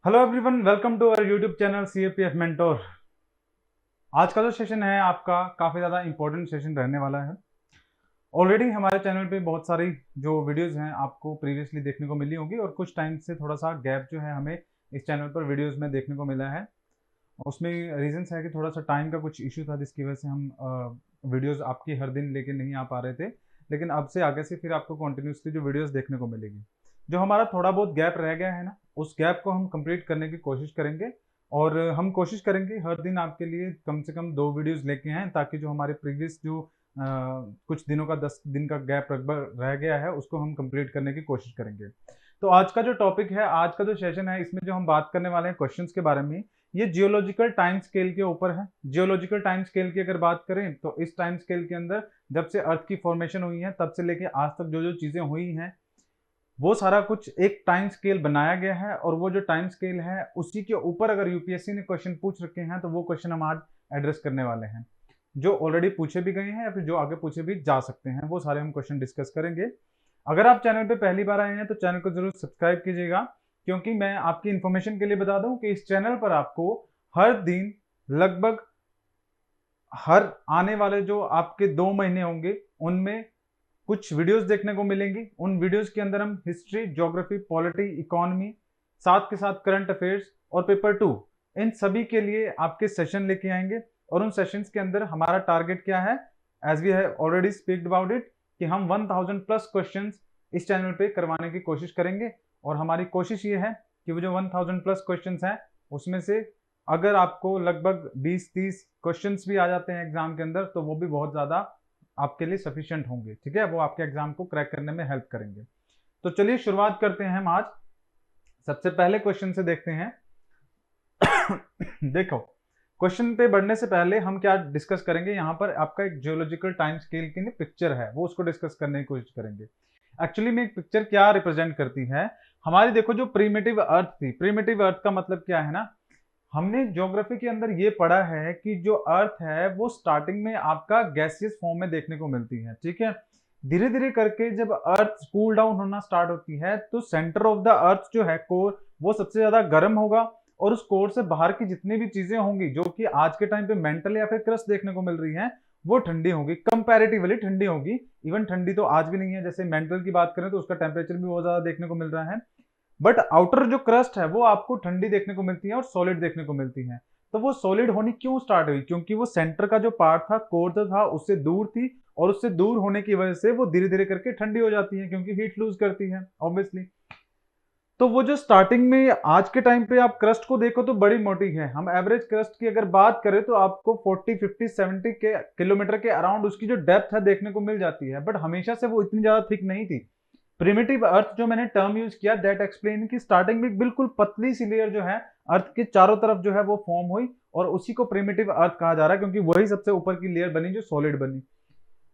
Hello everyone, welcome to our YouTube channel CAPF mentor. आज का जो सेशन है आपका काफ़ी ज़्यादा इंपॉर्टेंट सेशन रहने वाला है। ऑलरेडी हमारे चैनल पे बहुत सारी जो वीडियोस हैं आपको प्रीवियसली देखने को मिली होगी और कुछ टाइम से थोड़ा सा गैप जो है हमें इस चैनल पर वीडियोस में देखने को मिला है। उसमें रीजंस है कि थोड़ा सा टाइम का कुछ इशू था जिसकी वजह से हम वीडियोस आपकी हर दिन लेके नहीं आ पा रहे थे। लेकिन अब से आगे से फिर आपको कंटिन्यूसली जो वीडियोस देखने को मिलेगी। जो हमारा थोड़ा बहुत गैप रह गया है ना, उस गैप को हम कंप्लीट करने की कोशिश करेंगे। और हम कोशिश करेंगे हर दिन आपके लिए कम से कम 2 वीडियोस लेके आएँ, ताकि जो हमारे प्रीवियस जो कुछ दिनों का 10 दिन का गैप रह गया है उसको हम कंप्लीट करने की कोशिश करेंगे। तो आज का जो टॉपिक है, आज का जो सेशन है, इसमें जो हम बात करने वाले हैं क्वेश्चंस के बारे में, ये जियोलॉजिकल टाइम स्केल के ऊपर है। जियोलॉजिकल टाइम स्केल की अगर बात करें तो इस टाइम स्केल के अंदर जब से अर्थ की फॉर्मेशन हुई है तब से लेके आज तक जो जो चीजें हुई हैं वो सारा कुछ एक टाइम स्केल बनाया गया है। और वो जो टाइम स्केल है उसी के ऊपर अगर यूपीएससी ने क्वेश्चन पूछ रखे हैं तो वो क्वेश्चन हम आज एड्रेस करने वाले हैं, जो ऑलरेडी पूछे भी गए हैं या फिर जो आगे पूछे भी जा सकते हैं, वो सारे हम क्वेश्चन डिस्कस करेंगे। अगर आप चैनल पे पहली बार आए हैं तो चैनल को जरूर सब्सक्राइब कीजिएगा, क्योंकि मैं आपकी इन्फॉर्मेशन के लिए बता दूं कि इस चैनल पर आपको हर दिन लगभग हर आने वाले जो आपके 2 महीने होंगे उनमें कुछ वीडियोस देखने को मिलेंगी। उन वीडियोस के अंदर हम हिस्ट्री, ज्योग्राफी, पॉलिटी, इकोनॉमी, साथ के साथ करंट अफेयर्स और पेपर 2, इन सभी के लिए आपके सेशन लेके आएंगे। और उन सेशंस के अंदर हमारा टारगेट क्या है, as we have already speaked about it, कि हम 1000 प्लस क्वेश्चंस इस चैनल पे करवाने की कोशिश करेंगे। और हमारी कोशिश ये है कि वो जो 1000 प्लस क्वेश्चंस हैं उसमें से अगर आपको लगभग 20-30 क्वेश्चंस भी आ जाते हैं एग्जाम के अंदर तो वो भी बहुत ज़्यादा आपके लिए सफिशिएंट होंगे। ठीक है, वो आपके एग्जाम को क्रैक करने में हेल्प करेंगे। तो चलिए शुरुआत करते हैं हम आज सबसे पहले क्वेश्चन से देखते हैं। देखो, क्वेश्चन पे बढ़ने से पहले हम क्या डिस्कस करेंगे, यहाँ पर आपका एक जियोलॉजिकल टाइम स्केल की पिक्चर है वो उसको डिस्कस करने की कोशिश करेंगे। एक्चुअली में एक पिक्चर क्या रिप्रेजेंट करती है हमारी, देखो जो प्रीमिटिव अर्थ थी, प्रीमिटिव अर्थ का मतलब क्या है ना, हमने ज्योग्राफी के अंदर ये पढ़ा है कि जो अर्थ है वो स्टार्टिंग में आपका गैसियस फॉर्म में देखने को मिलती है। ठीक है, धीरे धीरे करके जब अर्थ कूल डाउन होना स्टार्ट होती है तो सेंटर ऑफ द अर्थ जो है कोर, वो सबसे ज्यादा गर्म होगा और उस कोर से बाहर की जितनी भी चीजें होंगी जो कि आज के टाइम पे मेंटल या फिर क्रस्ट देखने को मिल रही है वो ठंडी होगी, कंपैरेटिवली ठंडी होगी। इवन ठंडी तो आज भी नहीं है, जैसे मेंटल की बात करें तो उसका टेम्परेचर भी बहुत ज्यादा देखने को मिल रहा है। बट आउटर जो क्रस्ट है वो आपको ठंडी देखने को मिलती है और सॉलिड देखने को मिलती है। तो वो सॉलिड होनी क्यों स्टार्ट हुई, क्योंकि वो सेंटर का जो पार्ट था, कोर जो था, उससे दूर थी और उससे दूर होने की वजह से वो धीरे धीरे करके ठंडी हो जाती है, क्योंकि हीट लूज करती है ऑब्वियसली। तो वो जो स्टार्टिंग में आज के टाइम पे आप क्रस्ट को देखो तो बड़ी मोटी है। हम एवरेज क्रस्ट की अगर बात करें तो आपको 40, 50, 70 के किलोमीटर के अराउंड उसकी जो डेप्थ है देखने को मिल जाती है, बट हमेशा से वो इतनी ज्यादा थिक नहीं थी। प्रिमिटिव अर्थ जो मैंने टर्म यूज किया दैट एक्सप्लेन की स्टार्टिंग में बिल्कुल पतली सी लेयर जो है अर्थ के चारों तरफ जो है वो फॉर्म हुई और उसी को प्रिमिटिव अर्थ कहा जा रहा है, क्योंकि वही सबसे ऊपर की लेयर बनी जो सॉलिड बनी।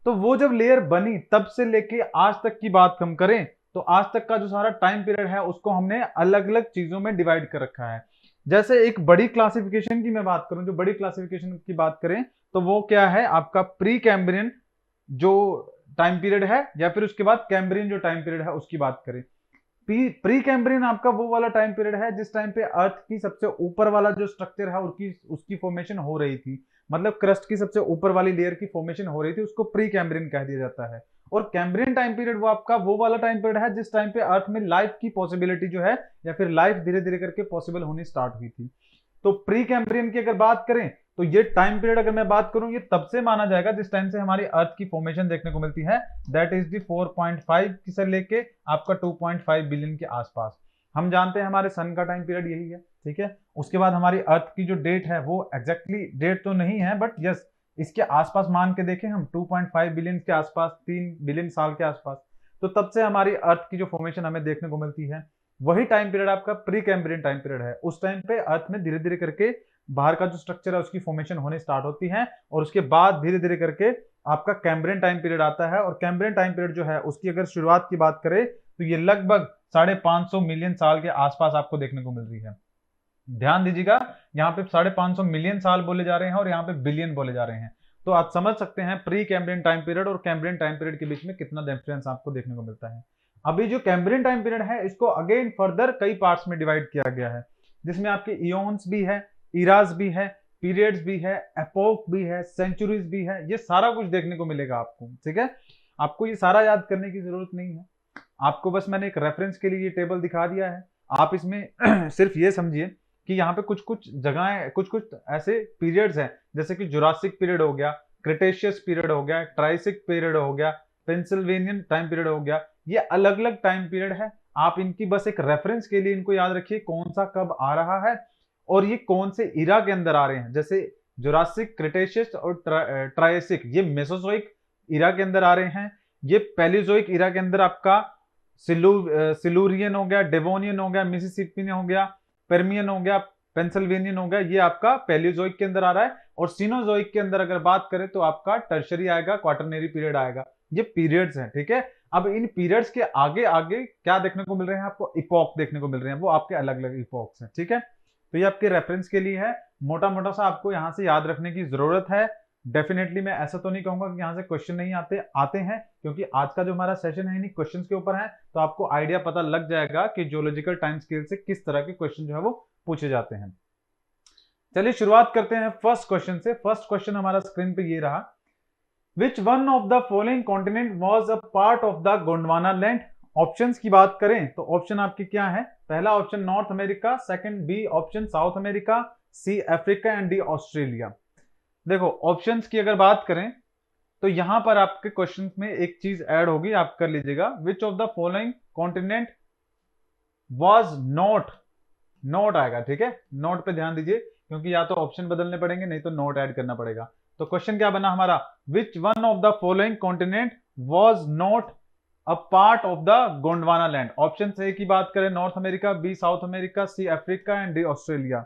तो वो जब लेयर बनी तब से लेके आज तक की बात हम करें तो आज तक का जो सारा टाइम पीरियड है उसको हमने अलग अलग चीजों में डिवाइड कर रखा है। जैसे एक बड़ी क्लासिफिकेशन की मैं बात करूं, जो बड़ी क्लासिफिकेशन की बात करें तो वो क्या है आपका प्री कैम्ब्रियन जो टाइम पीरियड है, या फिर उसके बाद कैम्ब्रियन जो टाइम पीरियड है उसकी बात करें। प्री कैम्ब्रियन आपका वो वाला टाइम पीरियड है जिस टाइम पे अर्थ की सबसे ऊपर वाला जो स्ट्रक्चर है उसकी उसकी फॉर्मेशन हो रही थी, मतलब क्रस्ट की सबसे ऊपर वाली लेयर की फॉर्मेशन हो रही थी, उसको प्री कैम्ब्रियन कह दिया जाता है। और कैम्ब्रियन टाइम पीरियड वो आपका वो वाला टाइम पीरियड है जिस टाइम पे अर्थ में लाइफ की पॉसिबिलिटी जो है या फिर लाइफ धीरे धीरे करके पॉसिबल होनी स्टार्ट हुई थी। तो प्री कैम्ब्रियन की अगर बात करें तो ये टाइम पीरियड अगर मैं बात करूं ये तब से माना जाएगा जिस टाइम से हमारी अर्थ की फॉर्मेशन देखने को मिलती है, दैट इज दी 4.5 से लेके आपका 2.5 बिलियन के आसपास। हम जानते हैं हमारे सन का टाइम पीरियड यही है। ठीक है, उसके बाद हमारी अर्थ की जो डेट है वो एग्जैक्टली डेट तो नहीं है, बट यस इसके आसपास मान के देखें हम 2.5 बिलियन के आसपास, 3 बिलियन साल के आसपास। तो तब से हमारी अर्थ की जो फॉर्मेशन हमें देखने को मिलती है वही टाइम पीरियड आपका प्री कैम्ब्रियन टाइम पीरियड है। उस टाइम पे अर्थ में धीरे धीरे करके बाहर का जो स्ट्रक्चर है उसकी फॉर्मेशन होने स्टार्ट होती है और उसके बाद धीरे धीरे करके आपका कैम्ब्रियन टाइम पीरियड आता है। और कैम्ब्रियन टाइम पीरियड जो है उसकी अगर शुरुआत की बात करें तो ये लगभग 550 मिलियन साल के आसपास आपको देखने को मिल रही है। ध्यान दीजिएगा, यहाँ पे 550 मिलियन साल बोले जा रहे हैं और यहाँ पे बिलियन बोले जा रहे हैं। तो आप समझ सकते हैं प्री कैम्ब्रियन टाइम पीरियड और कैम्ब्रियन टाइम पीरियड के बीच में कितना डिफरेंस आपको देखने को मिलता है। अभी जो कैम्ब्रियन टाइम पीरियड है इसको अगेन फर्दर कई पार्ट्स में डिवाइड किया गया है। जिसमें आपके इयोन्स भी है, इराज भी है, पीरियड्स भी है, एपोक भी है, सेंचुरीज भी है, ये सारा कुछ देखने को मिलेगा आपको। ठीक है, आपको ये सारा याद करने की जरूरत नहीं है, आपको बस मैंने एक रेफरेंस के लिए ये टेबल दिखा दिया है। आप इसमें सिर्फ ये समझिए कि यहाँ पे कुछ कुछ जगहें, कुछ कुछ ऐसे पीरियड्स हैं, जैसे कि जुरासिक पीरियड हो गया, क्रिटेशियस पीरियड हो गया, ट्राइसिक पीरियड हो गया, पेंसिल्वेनियन टाइम पीरियड हो गया, ये अलग अलग टाइम पीरियड है। आप इनकी बस एक रेफरेंस के लिए इनको याद रखिए, कौन सा कब आ रहा है और ये कौन से इरा के अंदर आ रहे हैं। जैसे जुरासिक, क्रिटेशियस और ट्राइसिक, ये मेसोजोइक इरा के अंदर आ रहे हैं। ये पैलियोजोइक इरा के अंदर आपका सिलूरियन हो गया, डेवोनियन हो गया, मिसिसिपियन हो गया, परमियन हो गया, पेंसिल्वेनियन हो गया, ये आपका पैलियोजोइक के अंदर आ रहा है। और सीनोजोइक के अंदर अगर बात करें तो आपका टर्शरी आएगा, क्वाटरनरी पीरियड आएगा। ये पीरियड्स हैं, ठीक है। अब इन पीरियड्स के आगे आगे क्या देखने को मिल रहे हैं आपको, इपॉक देखने को मिल रहे हैं, वो आपके अलग अलग इपॉक्स हैं। ठीक है, तो ये आपके रेफरेंस के लिए है, मोटा मोटा सा आपको यहां से याद रखने की जरूरत है। डेफिनेटली मैं ऐसा तो नहीं कहूंगा कि यहाँ से क्वेश्चन नहीं आते हैं, क्योंकि आज का जो हमारा सेशन है नहीं क्वेश्चंस के ऊपर है, तो आपको आइडिया पता लग जाएगा कि जियोलॉजिकल टाइम स्केल से किस तरह के क्वेश्चन जो है वो पूछे जाते हैं। चलिए शुरुआत करते हैं फर्स्ट क्वेश्चन से। फर्स्ट क्वेश्चन हमारा स्क्रीन पे ये रहा, which one of the following continent was a part of the Gondwana land. Options की बात करें तो ऑप्शन आपके क्या है, पहला option North America, second B option South America, C Africa and D Australia. देखो ऑप्शंस की अगर बात करें तो यहां पर आपके क्वेश्चन में एक चीज ऐड होगी, आप कर लीजिएगा, विच of the following continent was not आएगा। ठीक है, नोट पे ध्यान दीजिए, क्योंकि या तो ऑप्शन बदलने पड़ेंगे नहीं तो नोट ऐड करना पड़ेगा। तो क्वेश्चन क्या बना हमारा, which one of the following continent was not a part of the Gondwana land. Option A की बात करें North America, B South America, C Africa and D Australia.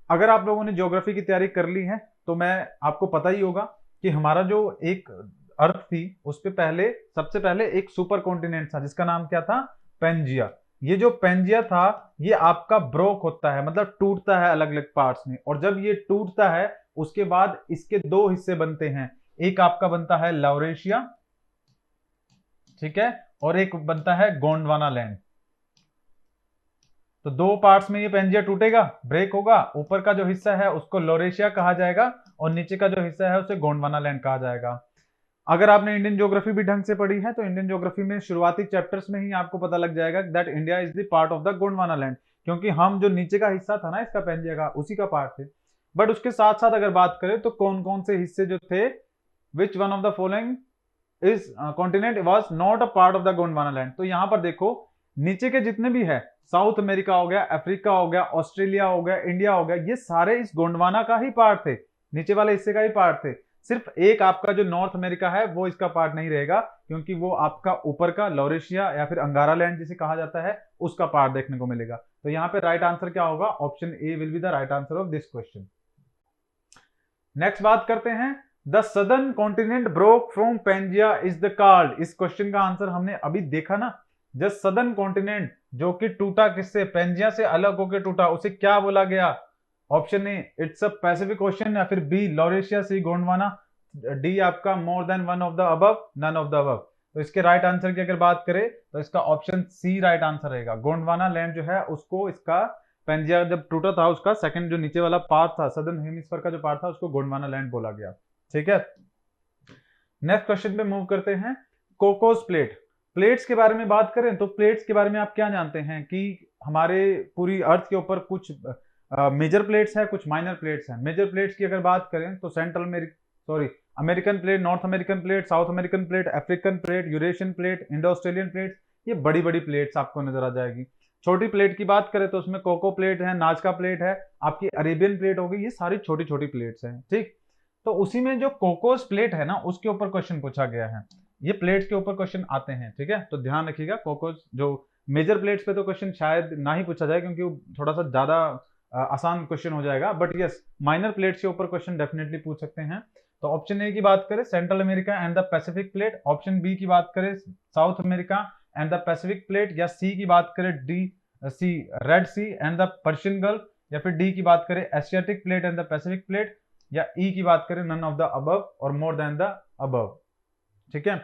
अगर आप लोगों ने ज्योग्राफी की तैयारी कर ली है तो मैं आपको पता ही होगा कि हमारा जो एक अर्थ थी उस पे पहले सबसे पहले एक सुपर कॉन्टिनेंट था जिसका नाम क्या था, पेंजिया। ये जो पेंजिया था ये आपका ब्रोक होता है, मतलब टूटता है अलग अलग पार्ट्स में, और जब ये टूटता है उसके बाद इसके दो हिस्से बनते हैं, एक आपका बनता है लौरेशिया, ठीक है, और एक बनता है गोंडवाना लैंड। तो दो पार्ट्स में ये पेंजिया टूटेगा, ब्रेक होगा, ऊपर का जो हिस्सा है उसको लौरेशिया कहा जाएगा और नीचे का जो हिस्सा है उसे गोंडवाना लैंड कहा जाएगा। अगर आपने इंडियन ज्योग्राफी भी ढंग से पढ़ी है तो इंडियन ज्योग्राफी में शुरुआती चैप्टर्स में ही आपको पता लग जाएगा that India is the part of the Gondwana land, क्योंकि हम जो नीचे का हिस्सा था ना इसका पेंजिया का, उसी का पार्ट थे। बट उसके साथ साथ अगर बात करें तो कौन कौन से हिस्से जो थे, विच one of the following is continent was not a part of the Gondwana land. तो यहां पर देखो नीचे के जितने भी है, साउथ अमेरिका हो गया, अफ्रीका हो गया, ऑस्ट्रेलिया हो गया, इंडिया हो गया, ये सारे इस गोंडवाना का ही पार्ट थे, नीचे वाले हिस्से का ही पार्ट थे। सिर्फ एक आपका जो नॉर्थ अमेरिका है वो इसका पार्ट नहीं रहेगा, क्योंकि वो आपका ऊपर का लौरेशिया या फिर अंगारा लैंड जिसे कहा जाता है उसका पार्ट देखने को मिलेगा। तो यहाँ पे राइट आंसर क्या होगा, option A will be the right answer of this question. Next बात करते हैं, the southern continent broke from Pangaea is the called. इस क्वेश्चन का आंसर हमने अभी देखा ना, जब सदर्न कॉन्टिनेंट जो कि टूटा किससे, पेंजिया से अलग होकर टूटा, उसे क्या बोला गया। Option A it's a Pacific Ocean, या फिर B Laurasia, C Gondwana, D आपका more than one of the above, none of the above. तो इसके राइट आंसर की अगर बात करें तो इसका ऑप्शन सी राइट आंसर रहेगा। गोंडवाना लैंड जो है उसको, इसका पेंजिया जब टूटा था उसका सेकंड जो नीचे वाला पार्ट था, सदर्न हेमिस्फीयर का जो पार्ट था, उसको गोंडवाना लैंड बोला गया। ठीक है, नेक्स्ट क्वेश्चन पे मूव करते हैं। कोकोस प्लेट, प्लेट्स के बारे में बात करें तो प्लेट्स के बारे में आप क्या जानते हैं कि हमारे पूरी अर्थ के ऊपर कुछ मेजर प्लेट्स है, कुछ माइनर प्लेट्स हैं। मेजर प्लेट्स की अगर बात करें तो American plate, north American plate, south American plate, African plate, Eurasian plate, Indo Australian plate, ये बड़ी बड़ी प्लेट्स आपको नजर आ जाएगी। छोटी प्लेट की बात करें तो उसमें कोको प्लेट है, नाजका प्लेट है, आपकी अरेबियन प्लेट होगी, ये सारी छोटी छोटी प्लेट्स हैं। ठीक, तो उसी में जो कोकोस प्लेट है ना उसके ऊपर क्वेश्चन पूछा गया है, ये प्लेट्स के ऊपर क्वेश्चन आते हैं। ठीक है, तो ध्यान रखिएगा, कोकोस जो मेजर प्लेट्स पे तो क्वेश्चन शायद ना ही पूछा जाए क्योंकि वो थोड़ा सा ज्यादा आसान क्वेश्चन हो जाएगा, बट यस माइनर प्लेट्स के ऊपर क्वेश्चन डेफिनेटली पूछ सकते हैं। तो ऑप्शन ए की बात करें central America and the Pacific plate, option B की बात करें South America and the Pacific plate, या सी की बात करें C Red Sea and the Persian Gulf, या फिर डी की बात करें Asiatic plate and the Pacific plate, या ई की बात करें नन ऑफ द अबव और मोर देन द अबव। ठीक है,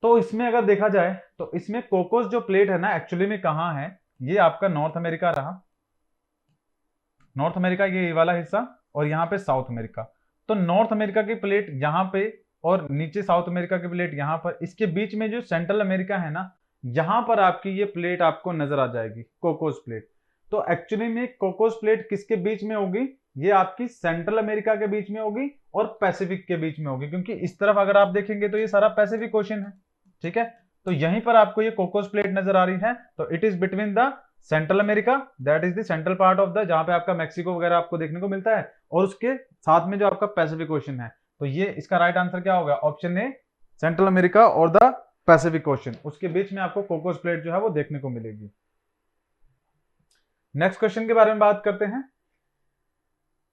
तो इसमें अगर देखा जाए तो इसमें कोकोस जो प्लेट है ना एक्चुअली में कहां है, ये आपका नॉर्थ अमेरिका रहा, नॉर्थ अमेरिका ये वाला हिस्सा और यहाँ पे साउथ अमेरिका। तो नॉर्थ अमेरिका की प्लेट यहाँ पे और नीचे साउथ अमेरिका की प्लेट यहाँ पर, इसके बीच में जो सेंट्रल अमेरिका है ना, यहाँ पर आपकी ये प्लेट आपको नजर आ जाएगी, कोकोस प्लेट। तो एक्चुअली में कोकोस प्लेट किसके बीच में होगी? ये आपकी सेंट्रल अमेरिका के बीच में होगी और पैसिफिक के बीच में होगी, क्योंकि इस तरफ अगर आप देखेंगे तो ये सारा पैसिफिक ओशन है, ठीक है। तो यहीं पर आपको ये कोकोस प्लेट नजर आ रही है। तो it is between the central America, that is the central part of the, जहां पे आपका मैक्सिको वगैरह आपको देखने को मिलता है, और उसके साथ में जो आपका पैसिफिक ओशन है। तो ये इसका राइट आंसर क्या होगा? ऑप्शन ए, सेंट्रल अमेरिका और द पैसिफिक ओशन, उसके बीच में आपको कोकोस प्लेट जो है वो देखने को मिलेगी। नेक्स्ट क्वेश्चन के बारे में बात करते हैं।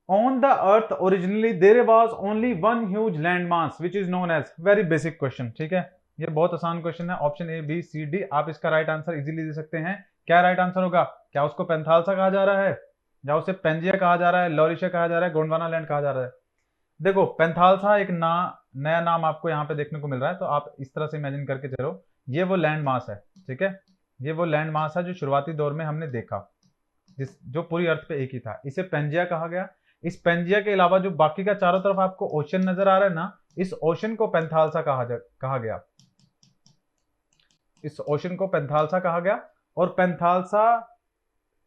On the earth originally there was only one huge land mass which is known as, very basic question, ठीक है, ये बहुत आसान क्वेश्चन है। Option A, B, C, D, आप इसका राइट आंसर इजीली दे सकते हैं। क्या राइट आंसर होगा? क्या उसको पेंथालसा कहा जा रहा है, या उसे पेंजिया कहा जा रहा है, लॉरिशा कहा जा रहा है, गोंडवाना लैंड कहा जा रहा है? देखो, पेंथालसा एक नया नाम आपको यहाँ पे देखने को मिल रहा है, तो आप इस तरह से इमेजिन करके चलो, ये वो लैंड मास है, ठीक है, ये वो लैंड मास है जो शुरुआती दौर में हमने देखा, जो पूरी अर्थ पे एक ही था, इसे पेंजिया कहा गया। इस पेंजिया के अलावा जो बाकी का चारों तरफ आपको ओशन नजर आ रहा है ना, इस ओशन को पेंथालसा कहा गया, इस ओशन को पेंथालसा कहा गया, और पेंथालसा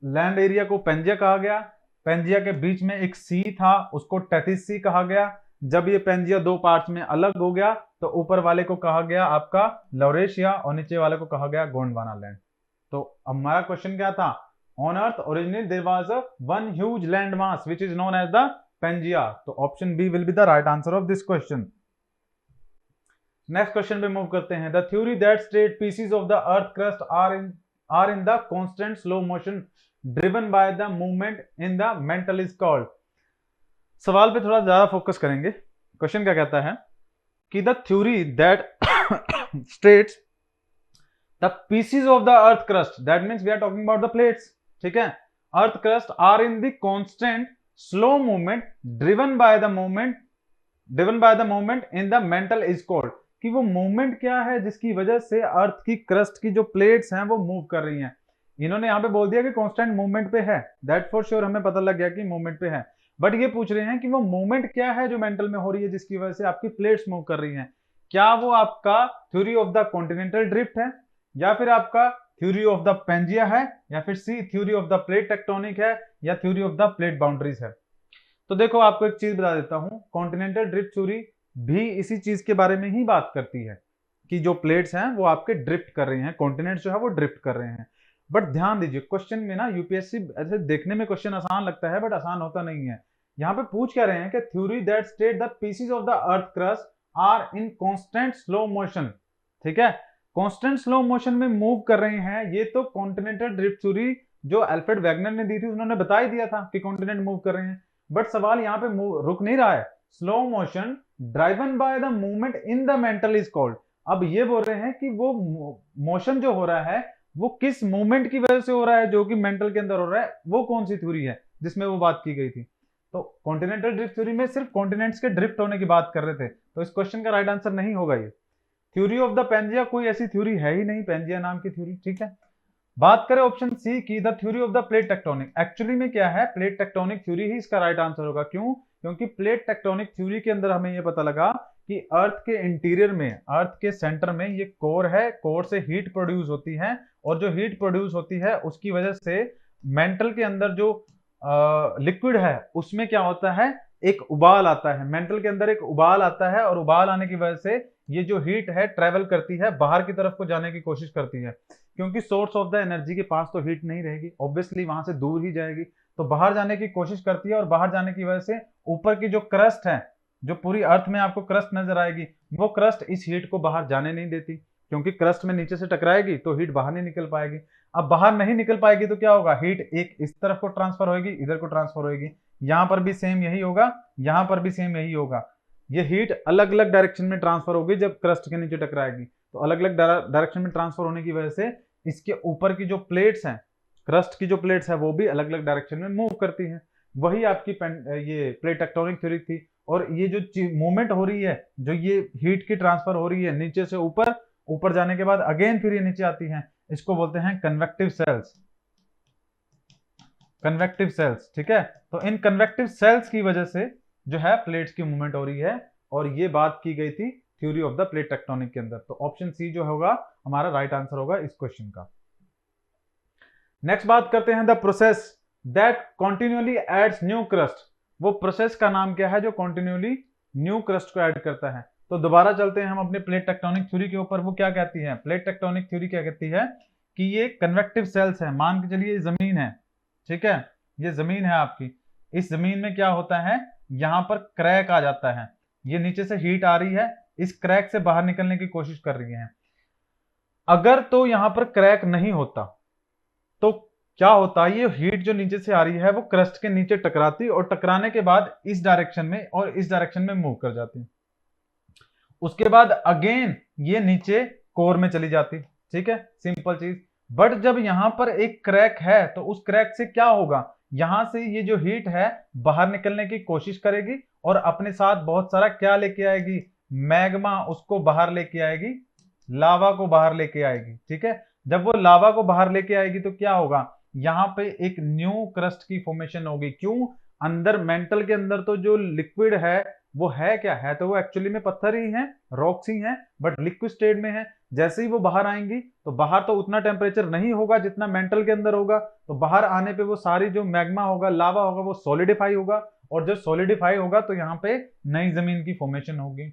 लैंड एरिया को पेंजिया कहा गया। पेंजिया के बीच में एक सी था, उसको टेथिस सी कहा गया। जब ये पेंजिया दो पार्ट्स में अलग हो गया तो ऊपर वाले को कहा गया आपका लॉरेशिया और नीचे वाले को कहा गया गोंडवाना लैंड। तो हमारा क्वेश्चन क्या था? On earth originally there was a one huge land mass which is known as the Pangaea. तो option B will be the right answer of this question. Next question पे मूव करते हैं। The theory that state pieces of the earth crust are in the constant slow motion driven by the movement in the mantle is called. सवाल पे थोड़ा ज्यादा focus करेंगे। Question क्या कहता है कि the theory that states the pieces of the earth crust, that means we are talking about the plates, ठीक है, earth crust are in the constant slow movement driven by the movement in the mantle is called, कि वो movement क्या है जिसकी वजह से अर्थ की क्रस्ट की जो प्लेट्स हैं वो मूव कर रही हैं। इन्होंने यहां पे बोल दिया कि कांस्टेंट मूवमेंट पे है, दैट फॉर श्योर हमें पता लग गया कि मूवमेंट पे है, बट ये पूछ रहे हैं कि वो मूवमेंट क्या है जो मेंटल में हो रही है जिसकी वजह से आपकी प्लेट्स मूव कर रही हैं। क्या वो आपका theory of the continental drift है, या फिर आपका थ्योरी ऑफ द पेंजिया है, या फिर C theory of the plate tectonic है, या theory of the plate boundaries है? तो देखो, आपको एक चीज बता देता हूं, कॉन्टिनेंटल ड्रिफ्ट थ्योरी भी इसी चीज के बारे में ही बात करती है कि जो प्लेट्स हैं वो आपके ड्रिफ्ट कर रही हैं, कॉन्टिनेंट जो है वो ड्रिफ्ट कर रहे हैं। बट ध्यान दीजिए, क्वेश्चन में ना यूपीएससी ऐसे देखने में क्वेश्चन आसान लगता है बट आसान होता नहीं है। यहाँ पे पूछ क्या रहे हैं कि theory that state the pieces of the earth crust are in constant slow motion, ठीक है, कांस्टेंट स्लो मोशन में मूव कर रहे हैं। ये तो कॉन्टिनेंटल ड्रिफ्ट थ्योरी जो अल्फ्रेड वेगनर ने दी थी उन्होंने बता ही दिया था कि कॉन्टिनेंट मूव कर रहे हैं, बट सवाल यहाँ पे रुक नहीं रहा है। Slow motion driven by the movement in the mantle is called. अब ये बोल रहे हैं कि वो मोशन जो हो रहा है वो किस मूवमेंट की वजह से हो रहा है जो कि मेंटल के अंदर हो रहा है, वो कौन सी थ्योरी है जिसमें वो बात की गई थी। तो कॉन्टिनेंटल ड्रिफ्ट थ्योरी में सिर्फ कॉन्टिनेंट्स के ड्रिफ्ट होने की बात कर रहे थे, तो इस क्वेश्चन का राइट आंसर नहीं होगा ये। थ्योरी ऑफ द पेंजिया कोई ऐसी थ्योरी है ही नहीं, पेंजिया नाम की थ्योरी, ठीक है। बात करें ऑप्शन सी की, the theory of the plate tectonic, actually में क्या है, प्लेट टेक्टोनिक थ्योरी ही इसका राइट आंसर होगा। क्यों? क्योंकि प्लेट टेक्टोनिक थ्योरी के अंदर हमें यह पता लगा कि अर्थ के इंटीरियर में, अर्थ के सेंटर में ये कोर है, कोर से हीट प्रोड्यूस होती है, और जो हीट प्रोड्यूस होती है उसकी वजह से मेंटल के अंदर जो लिक्विड है उसमें क्या होता है, एक उबाल आता है, मेंटल के अंदर एक उबाल आता है, और उबाल आने की वजह से ये जो हीट है ट्रेवल करती है, बाहर की तरफ को जाने की कोशिश करती है, क्योंकि सोर्स ऑफ द एनर्जी के पास तो हीट नहीं रहेगी, ऑब्वियसली वहां से दूर ही जाएगी, तो बाहर जाने की कोशिश करती है, और बाहर जाने की वजह से ऊपर की जो क्रस्ट है, जो पूरी अर्थ में आपको क्रस्ट नजर आएगी, वो क्रस्ट इस हीट को बाहर जाने नहीं देती, क्योंकि क्रस्ट में नीचे से टकराएगी तो हीट बाहर नहीं निकल पाएगी। अब बाहर नहीं निकल पाएगी तो क्या होगा, हीट एक इस तरफ को ट्रांसफर होगी, इधर को ट्रांसफर होगी, यहां पर भी सेम यही होगा, यहां पर भी सेम यही होगा। ये हीट अलग अलग डायरेक्शन में ट्रांसफर होगी जब क्रस्ट के नीचे टकराएगी, तो अलग अलग डायरेक्शन में ट्रांसफर होने की वजह से इसके ऊपर की जो प्लेट्स हैं, क्रस्ट की जो प्लेट्स है वो भी अलग अलग डायरेक्शन में मूव करती हैं। वही आपकी ये प्लेट टेक्टोनिक थ्योरी थी। और ये जो मूवमेंट हो रही है, जो ये हीट की ट्रांसफर हो रही है नीचे से ऊपर, ऊपर जाने के बाद अगेन फिर ये नीचे आती है, इसको बोलते हैं कन्वेक्टिव सेल्स। कन्वेक्टिव सेल्स, ठीक है। तो इन कन्वेक्टिव सेल्स की वजह से जो है प्लेट्स की मूवमेंट हो रही है, और ये बात की गई थी theory of the plate tectonic के अंदर। तो ऑप्शन सी जो होगा हमारा राइट आंसर होगा इस क्वेश्चन का। नेक्स्ट बात करते हैं the process that continuously adds new crust. वो प्रोसेस का नाम क्या है जो कॉन्टिन्यूअली न्यू क्रस्ट को ऐड करता है? तो दोबारा चलते हैं हम अपने प्लेट टेक्टोनिक थ्योरी के ऊपर। वो क्या कहती है? प्लेट टेक्टोनिक थ्योरी क्या कहती है कि ये कन्वेक्टिव सेल्स है। मान के चलिए ये जमीन है, ठीक है, ये जमीन है आपकी। इस जमीन में क्या होता है, यहां पर क्रैक आ जाता है, ये नीचे से हीट आ रही है, इस क्रैक से बाहर निकलने की कोशिश कर रही है। अगर तो यहां पर क्रैक नहीं होता तो क्या होता है, ये हीट जो नीचे से आ रही है वो क्रस्ट के नीचे टकराती और टकराने के बाद इस डायरेक्शन में और इस डायरेक्शन में मूव कर जाती। उसके बाद अगेन ये नीचे कोर में चली जाती, ठीक है, सिंपल चीज। बट जब यहां पर एक क्रैक है तो उस क्रैक से क्या होगा, यहां से ये जो हीट है बाहर निकलने की कोशिश करेगी और अपने साथ बहुत सारा क्या लेके आएगी, मैग्मा उसको बाहर लेके आएगी, लावा को बाहर लेके आएगी, ठीक है। जब वो लावा को बाहर लेके आएगी तो क्या होगा, यहां पे एक न्यू क्रस्ट की फॉर्मेशन होगी। क्यों? अंदर मेंटल के अंदर तो जो लिक्विड है वो है क्या है, तो वो एक्चुअली में पत्थर ही है, रॉक्स ही है, बट लिक्विड स्टेट में है। जैसे ही वो बाहर आएंगी तो बाहर तो उतना टेम्परेचर नहीं होगा जितना मेंटल के अंदर होगा, तो बाहर आने पे वो सारी जो मैग्मा होगा, लावा होगा, वो सॉलिडिफाई होगा, और जब सॉलिडिफाई होगा तो यहाँ पे नई जमीन की फॉर्मेशन होगी।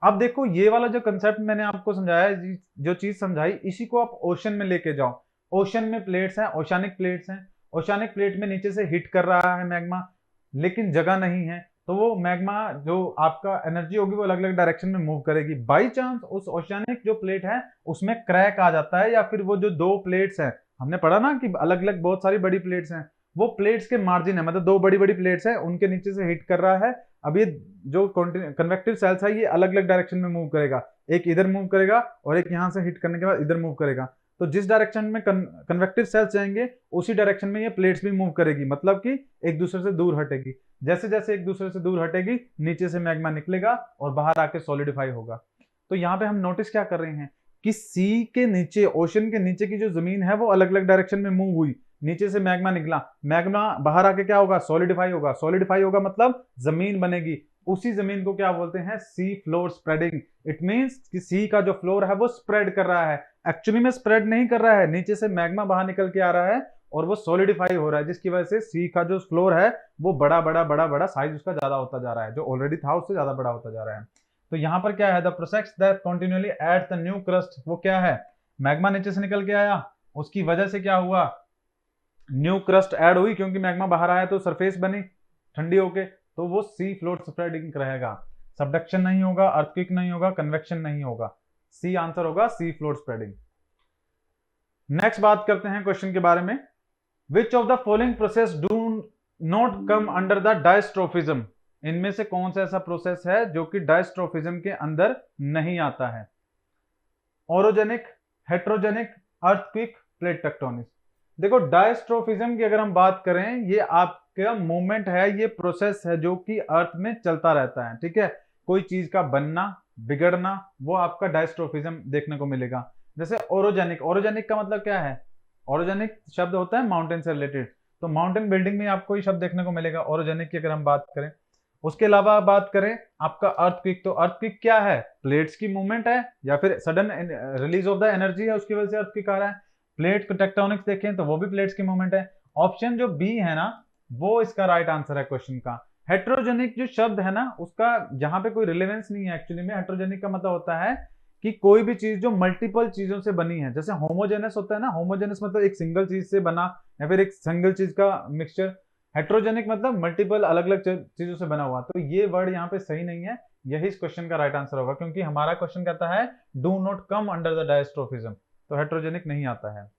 अब देखो ये वाला जो कंसेप्ट मैंने आपको समझाया, जो चीज समझाई, इसी को आप ओशन में लेके जाओ। ओशन में प्लेट्स हैं, ओशानिक प्लेट्स हैं, ओशानिक प्लेट में नीचे से हिट कर रहा है मैग्मा, लेकिन जगह नहीं है, तो वो मैग्मा जो आपका एनर्जी होगी वो अलग अलग डायरेक्शन में मूव करेगी। बाई चांस उस ओशियानिक जो प्लेट है उसमें क्रैक आ जाता है, या फिर वो जो दो प्लेट्स हैं, हमने पढ़ा ना कि अलग अलग बहुत सारी बड़ी प्लेट्स हैं, वो प्लेट्स के मार्जिन है, मतलब दो बड़ी बड़ी प्लेट्स हैं, उनके नीचे से हिट कर रहा है। अब ये जो कन्वेक्टिव सेल्स है ये अलग अलग डायरेक्शन में मूव करेगा, एक इधर मूव करेगा और एक यहां से हिट करने के बाद इधर मूव करेगा। तो जिस डायरेक्शन में कन्वेक्टिव सेल्स जाएंगे उसी डायरेक्शन में ये प्लेट्स भी मूव करेगी, मतलब कि एक दूसरे से दूर हटेगी। जैसे जैसे एक दूसरे से दूर हटेगी नीचे से मैग्मा निकलेगा और बाहर आके सॉलिडिफाई होगा। तो यहाँ पे हम नोटिस क्या कर रहे हैं कि सी के नीचे, ओशन के नीचे की जो जमीन है वो अलग अलग डायरेक्शन में मूव हुई, नीचे से मैग्मा निकला, मैग्मा बाहर आके क्या होगा, सॉलिडिफाई होगा, सॉलिडिफाई होगा मतलब जमीन बनेगी। उसी जमीन को क्या बोलते हैं, sea floor spreading. It means कि सी का जो फ्लोर है वो स्प्रेड कर रहा है, एक्चुअली में स्प्रेड नहीं कर रहा है, नीचे से मैग्मा बाहर निकल के आ रहा है और वो सॉलिडिफाई हो रहा है, जिसकी वजह से सी का जो फ्लोर है वो बड़ा बड़ा बड़ा बड़ा साइज उसका ज्यादा होता जा रहा है, जो ऑलरेडी था उससे ज्यादा बड़ा होता जा रहा है। तो यहाँ पर क्या है, the process that continually at the new crust, वो क्या है, मैग्मा नीचे से निकल के आया, उसकी वजह से क्या हुआ, न्यू क्रस्ट ऐड हुई, क्योंकि मैग्मा बाहर आया तो सरफेस बनी ठंडी होके, तो वो सी फ्लोर स्प्रेडिंग रहेगा, सबडक्शन नहीं होगा, अर्थक्वेक नहीं होगा, कन्वेक्शन नहीं होगा। सी आंसर होगा, सी फ्लोर स्प्रेडिंग। नेक्स्ट बात करते हैं क्वेश्चन के बारे में, विच of the following process do not come under the diastrophism. इनमें से कौन सा ऐसा प्रोसेस है जो कि डायस्ट्रोफिज्म के अंदर नहीं आता है? Orogenic, heterogenic, earthquake, plate tectonics. देखो डायस्ट्रोफिज्म की अगर हम बात करें, ये आपका मूवमेंट है, ये प्रोसेस है जो कि अर्थ में चलता रहता है, ठीक है, कोई चीज का बनना बिगड़ना, वो आपका डायस्ट्रोफिज्म देखने को मिलेगा। जैसे ओरोजेनिक, ओरोजेनिक का मतलब क्या है, ओरोजेनिक शब्द होता है माउंटेन से रिलेटेड, तो माउंटेन बिल्डिंग में आपको ये शब्द देखने को मिलेगा ओरोजेनिक की अगर हम बात करें। उसके अलावा बात करें आपका अर्थक्वेक, तो अर्थक्वेक क्या है, प्लेट्स की मूवमेंट है या फिर sudden release of the energy है, उसकी वजह से अर्थक्वेक आ रहा है। प्लेट टेक्टोनिक्स देखें तो वो भी प्लेट्स की मूवमेंट है। ऑप्शन जो बी है ना वो इसका राइट आंसर है क्वेश्चन का। हेट्रोजेनिक जो शब्द है ना उसका यहाँ पे कोई रिलेवेंस नहीं है एक्चुअली में। हेट्रोजेनिक का मतलब होता है कि कोई भी चीज जो मल्टीपल चीजों से बनी है, जैसे होमोजेनस होता है ना, होमोजेनस मतलब एक सिंगल चीज से बना या फिर एक सिंगल चीज का मिक्सचर। हेट्रोजेनिक मतलब मल्टीपल अलग अलग चीजों से बना हुआ, तो ये वर्ड यहाँ पे सही नहीं है, यही इस क्वेश्चन का राइट आंसर होगा, क्योंकि हमारा क्वेश्चन कहता है do not come under the diastrophism, तो हेट्रोजेनिक नहीं आता है।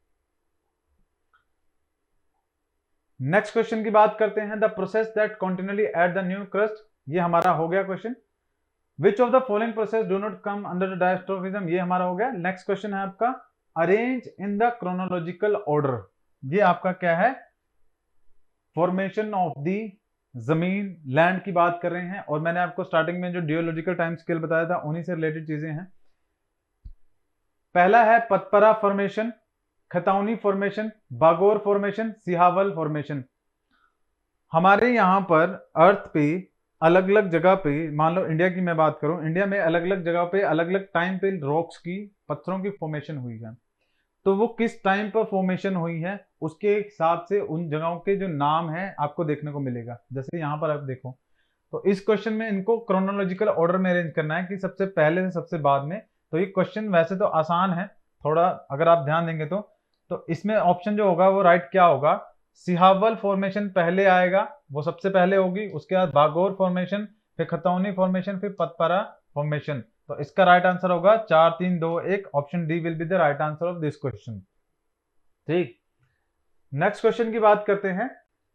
नेक्स्ट क्वेश्चन की बात करते हैं, the process that continually at the new crust, ये हमारा हो गया question. Which of the following process do not come under the diastrophism, ये हमारा हो गया। नेक्स्ट क्वेश्चन है आपका arrange in the chronological order, ये आपका क्या है, फॉर्मेशन ऑफ द जमीन लैंड की बात कर रहे हैं, और मैंने आपको स्टार्टिंग में जो जियोलॉजिकल टाइम स्केल बताया था उन्हीं से रिलेटेड चीजें हैं। पहला है Patpara formation, Khatauni formation, Bagor formation, Sihawal formation. हमारे यहाँ पर अर्थ पे अलग अलग जगह पे, मान लो इंडिया की मैं बात करूं, इंडिया में अलग अलग जगह पे अलग अलग टाइम पे रॉक्स की, पत्थरों की फॉर्मेशन हुई है। तो वो किस टाइम पर फॉर्मेशन हुई है उसके हिसाब से उन जगहों के जो नाम है आपको देखने को मिलेगा। जैसे यहाँ पर आप देखो, तो इस क्वेश्चन में इनको क्रोनोलॉजिकल ऑर्डर में अरेंज करना है कि सबसे पहले से सबसे बाद में। तो ये क्वेश्चन वैसे तो आसान है थोड़ा, अगर आप ध्यान देंगे तो इसमें ऑप्शन जो होगा वो राइट क्या होगा, सिहावल फॉर्मेशन पहले आएगा, वो सबसे पहले होगी, उसके बाद भागोर फॉर्मेशन, फिर खतौनी फॉर्मेशन, फिर पतपरा फॉर्मेशन। तो इसका राइट आंसर होगा 4 3 2 1, option D will be the right answer of this question. ठीक, नेक्स्ट क्वेश्चन की बात करते हैं।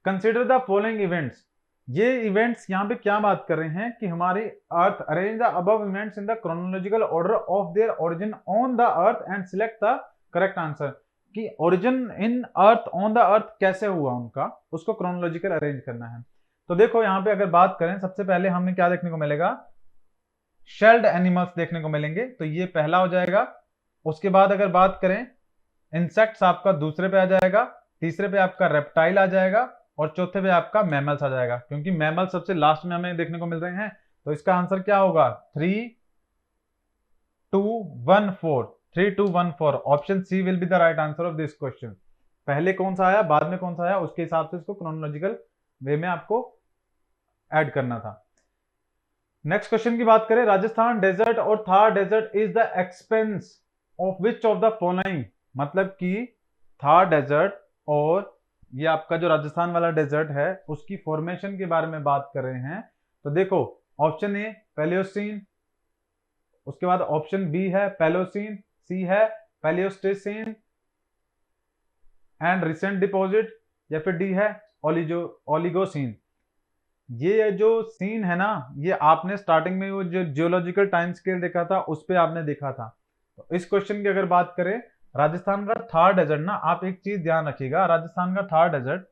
Consider the following events. ये इवेंट्स यहाँ पे क्या बात कर रहे हैं कि हमारी earth, arrange the above events in the chronological order of their origin on the earth and select the correct answer. कि origin in earth, on the earth कैसे हुआ उनका, उसको क्रोनोलॉजिकल अरेंज करना है। तो देखो यहाँ पे अगर बात करें, सबसे पहले हमें क्या देखने को मिलेगा, शेल्ड एनिमल्स देखने को मिलेंगे, तो ये पहला हो जाएगा। उसके बाद अगर बात करें इंसेक्ट्स, आपका दूसरे पे आ जाएगा, तीसरे पे आपका रेप्टाइल आ जाएगा, और चौथे पे आपका मैमल्स आ जाएगा, क्योंकि मैमल सबसे लास्ट में हमें देखने को मिल रहे हैं। तो इसका आंसर क्या होगा, 3 2 1 4, 3 2 1 4, option C will be the right answer of this question. पहले कौन सा आया, बाद में कौन सा आया, उसके हिसाब से इसको क्रोनोलॉजिकल वे में आपको ऐड करना था। नेक्स्ट क्वेश्चन की बात करें, राजस्थान डेजर्ट और Thar desert is the expanse of which of the following. मतलब कि थार डेजर्ट और ये आपका जो राजस्थान वाला डेजर्ट है उसकी फॉर्मेशन के बारे में बात कर रहे हैं। तो देखो, ऑप्शन ए पैलियोसीन, उसके बाद ऑप्शन बी है पैलोसीन, सी है पैलियोस्टेसीन एंड रिसेंट डिपॉजिट, या फिर डी है ओलिगोसीन। ये जो सीन है ना, ये आपने स्टार्टिंग में वो जो जियोलॉजिकल टाइम स्केल देखा था उस पे आपने देखा था। तो इस क्वेश्चन की अगर बात करें, राजस्थान का थार डेजर्ट ना, आप एक चीज ध्यान रखिएगा, राजस्थान का Thar desert,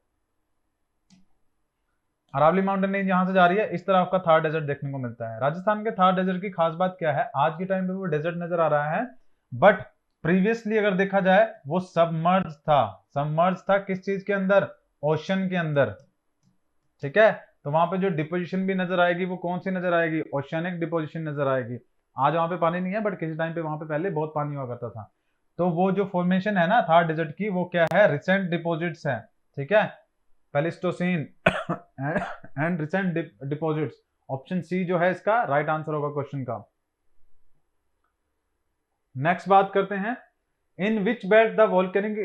Aravalli mountain range यहां से जा रही है, इस तरह आपका थार डेजर्ट देखने को मिलता है। राजस्थान के थार डेजर्ट की खास बात क्या है, आज के टाइम पे वो डेजर्ट नजर आ रहा है, बट प्रीवियसली अगर देखा जाए वो सबमर्ज था। सबमर्ज था किस चीज के अंदर, ओशन के अंदर। ठीक है, तो वहां पे जो डिपोजिशन भी नजर आएगी वो कौन सी नजर आएगी, ओशियनिक डिपोजिशन नजर आएगी। आज वहां पे पानी नहीं है, बट किसी टाइम पे वहां पे पहले बहुत पानी हुआ करता था। तो वो जो फॉर्मेशन है ना थार डेजर्ट की, वो क्या है, रिसेंट डिपॉजिट्स है। ठीक है, Pleistocene and recent deposits, option C जो है इसका राइट आंसर होगा क्वेश्चन का। नेक्स्ट बात करते हैं, in which belt the volcanic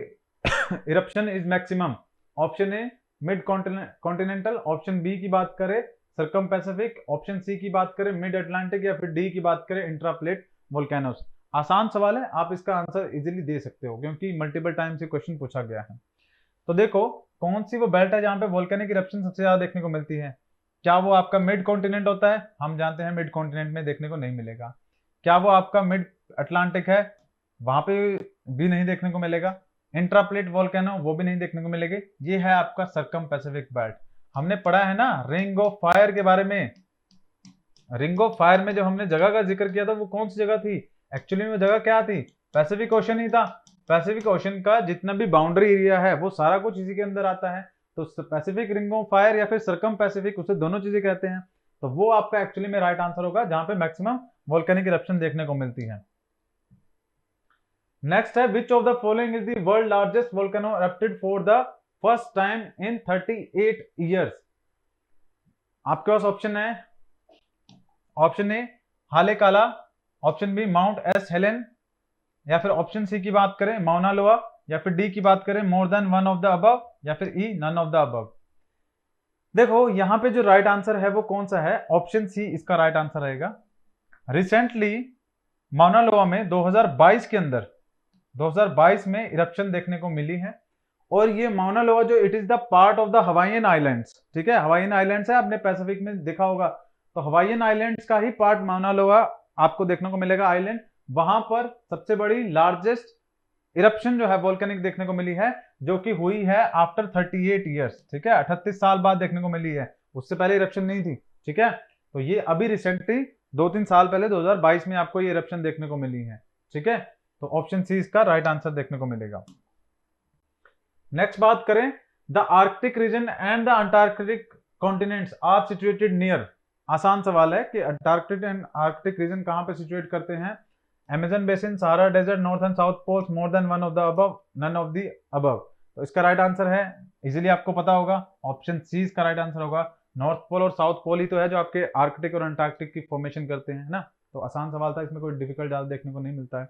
eruption is maximum. Option A mid continental, option B की बात करें सर्कम पैसिफिक, ऑप्शन सी की बात करें मिड अटलांटिक, या फिर डी की बात करें इंट्राप्लेट वोल्केनोस। आसान सवाल है, आप इसका आंसर इजीली दे सकते हो क्योंकि मल्टीपल टाइम से क्वेश्चन पूछा गया है। तो देखो, कौन सी वो बेल्ट है जहां पे वोल्केनिक इरप्शन सबसे ज्यादा देखने को मिलती है। क्या वो आपका मिड कॉन्टिनेंट होता है, हम जानते हैं मिड कॉन्टिनेंट में देखने को नहीं मिलेगा। क्या वो आपका मिड अटलांटिक है, वहां पे भी नहीं देखने को मिलेगा। इंट्राप्लेट वोल्केनो, वो भी नहीं देखने को मिलेगी। ये है आपका सर्कम पैसिफिक बेल्ट। हमने पढ़ा है ना रिंग ऑफ फायर के बारे में, रिंग ऑफ फायर में जब हमने जगह का जिक्र किया था वो कौन सी जगह थी, एक्चुअली में जगह क्या थी, पैसिफिक ओशन ही था। पैसिफिक ओशन का जितना भी बाउंड्री एरिया है वो सारा कुछ इसी के अंदर आता है। तो पैसिफिक रिंग ऑफ फायर या फिर सर्कम पैसिफिक, उसे दोनों चीजें कहते हैं। तो वो आपका एक्चुअली में राइट आंसर होगा जहां पे मैक्सिमम वोल्केनिक इरप्शन देखने को मिलती है। नेक्स्ट है, which of the following is the world largest volcano erupted for the first time in 38 years. आपके पास ऑप्शन है, option A Haleakala, option B mount S Helen, या फिर ऑप्शन सी की बात करें माउना लोआ, या फिर डी की बात करें more than one of the above, या फिर E none of the above. देखो यहां पे जो राइट आंसर है वो कौन सा है, ऑप्शन सी इसका राइट आंसर रहेगा। रिसेंटली माउना लोआ में 2022 के अंदर 2022 में इरप्शन देखने को मिली है, और ये माउना लोआ जो it is the part of the Hawaiian islands. ठीक है, हवाईयन आइलैंड्स है, आपने पैसिफिक में देखा होगा, तो हवाईयन आइलैंड्स का ही पार्ट माउना लोआ आपको देखने को मिलेगा आइलैंड। वहां पर सबसे बड़ी लार्जेस्ट इरप्शन जो है वोल्केनिक देखने को मिली है, जो कि हुई है आफ्टर 38 ईयर्स। ठीक है, 38 साल बाद देखने को मिली है, उससे पहले इरप्शन नहीं थी। ठीक है, तो ये अभी रिसेंटली 2-3 साल पहले 2022 में आपको ये इरप्शन देखने को मिली है। ठीक है, तो ऑप्शन सी इसका राइट आंसर देखने को मिलेगा। नेक्स्ट बात करें, the Arctic region and the Antarctic continents are situated near. आसान सवाल है कि अंटार्कटिक एंड आर्कटिक रीजन कहां पे सिचुएट करते हैं? Amazon basin, Sahara desert, north and south poles, more than one of the above, none of the above. तो इसका राइट आंसर है, इजीली आपको पता होगा, ऑप्शन सी इसका राइट आंसर होगा। नॉर्थ पोल और साउथ पोल ही तो है जो आपके आर्कटिक और अंटार्कटिक की फॉर्मेशन करते हैं ना। तो आसान सवाल था, इसमें कोई डिफिकल्ट ज्यादा देखने को नहीं मिलता है।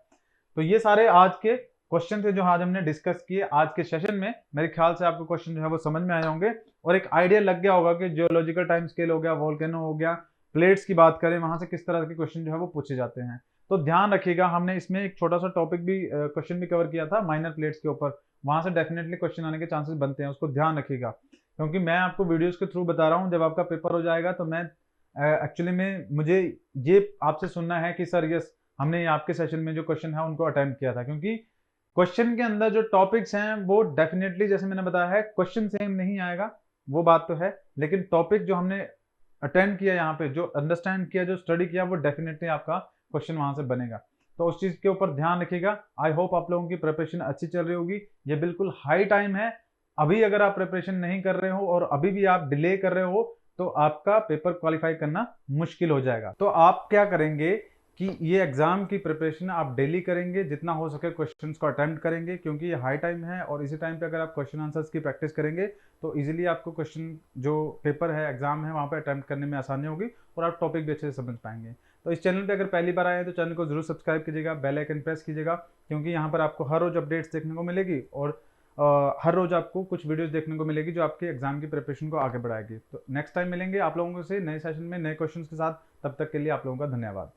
तो ये सारे आज के क्वेश्चन थे जो आज हमने डिस्कस किए आज के सेशन में। मेरे ख्याल से आपको क्वेश्चन जो है वो समझ में आए होंगे और एक आइडिया लग गया होगा कि जियोलॉजिकल टाइम स्केल हो गया, वोल्केनो हो गया, प्लेट्स की बात करें वहां से किस तरह के क्वेश्चन जो है वो पूछे जाते हैं। तो ध्यान रखिएगा, हमने इसमें एक छोटा सा टॉपिक भी क्वेश्चन भी कवर किया था माइनर प्लेट्स के ऊपर, वहां से डेफिनेटली क्वेश्चन आने के चांसेस बनते हैं, उसको ध्यान रखिएगा। क्योंकि मैं आपको वीडियोस के थ्रू बता रहा हूँ, जब आपका पेपर हो जाएगा तो मैं एक्चुअली में मुझे ये आपसे सुनना है कि सर यस हमने आपके सेशन में जो क्वेश्चन है उनको अटेम्प्ट किया था। क्योंकि क्वेश्चन के अंदर जो टॉपिक्स हैं वो डेफिनेटली जैसे मैंने बताया है क्वेश्चन सेम नहीं आएगा, वो बात तो है, लेकिन टॉपिक जो हमने अटेम्प्ट किया यहाँ पे, जो अंडरस्टैंड किया, जो स्टडी किया, वो डेफिनेटली आपका क्वेश्चन वहां से बनेगा। तो उस चीज के ऊपर ध्यान रखिएगा। आई होप आप लोगों की प्रिपरेशन अच्छी चल रही होगी। ये बिल्कुल हाई टाइम है, अभी अगर आप प्रिपरेशन नहीं कर रहे हो और अभी भी आप डिले कर रहे हो तो आपका पेपर क्वालिफाई करना मुश्किल हो जाएगा। तो आप क्या करेंगे कि ये एग्जाम की प्रिपरेशन आप डेली करेंगे, जितना हो सके क्वेश्चंस को अटेम्प्ट करेंगे, क्योंकि ये हाई टाइम है और इसी टाइम पे अगर आप क्वेश्चन आंसर्स की प्रैक्टिस करेंगे तो इजीली आपको क्वेश्चन जो पेपर है, एग्जाम है, वहाँ पे अटेम्प्ट करने में आसानी होगी और आप टॉपिक भी अच्छे से समझ पाएंगे। तो इस चैनल पे अगर पहली बार आए हैं तो चैनल को जरूर सब्सक्राइब कीजिएगा, बेल आइकन प्रेस कीजिएगा, क्योंकि यहाँ पर आपको हर रोज अपडेट्स देखने को मिलेगी और हर रोज आपको कुछ वीडियोस देखने को मिलेगी जो आपके एग्जाम की प्रिपरेशन को आगे बढ़ाएगी। तो नेक्स्ट टाइम मिलेंगे आप लोगों से नए सेशन में नए क्वेश्चंस के साथ, तब तक के लिए आप लोगों का धन्यवाद।